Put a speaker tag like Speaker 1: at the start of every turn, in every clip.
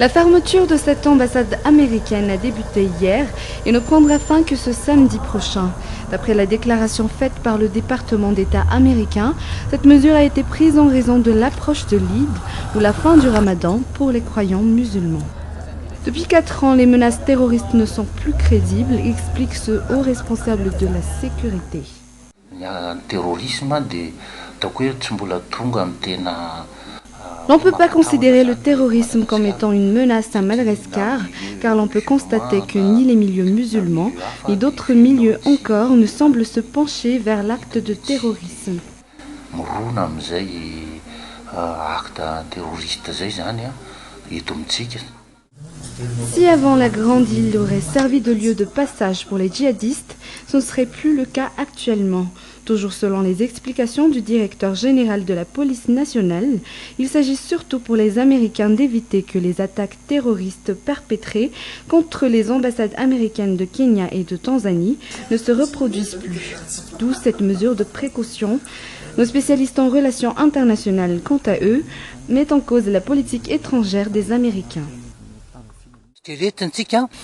Speaker 1: La fermeture de cette ambassade américaine a débuté hier et ne prendra fin que ce samedi prochain. D'après la déclaration faite par le département d'État américain, cette mesure a été prise en raison de l'approche de l'Eid ou la fin du Ramadan pour les croyants musulmans. Depuis 4 ans, les menaces terroristes ne sont plus crédibles, explique ce haut responsable de la sécurité. On ne peut pas considérer le terrorisme comme étant une menace à Madagascar, car l'on peut constater que ni les milieux musulmans, ni d'autres milieux encore ne semblent se pencher vers l'acte de terrorisme. Si avant la Grande Île aurait servi de lieu de passage pour les djihadistes, ce ne serait plus le cas actuellement. Toujours selon les explications du directeur général de la police nationale, il s'agit surtout pour les Américains d'éviter que les attaques terroristes perpétrées contre les ambassades américaines de Kenya et de Tanzanie ne se reproduisent plus. D'où cette mesure de précaution. Nos spécialistes en relations internationales, quant à eux, mettent en cause la politique étrangère des Américains.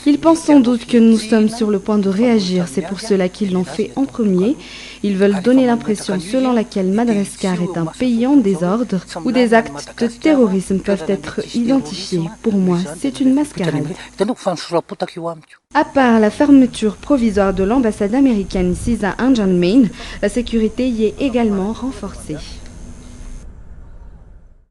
Speaker 1: Ils pensent sans doute que nous sommes sur le point de réagir, c'est pour cela qu'ils l'ont fait en premier. Ils veulent donner l'impression selon laquelle Madagascar est un pays en désordre où des actes de terrorisme peuvent être identifiés. Pour moi, c'est une mascarade. À part la fermeture provisoire de l'ambassade américaine ici à N'Djamena, la sécurité y est également renforcée.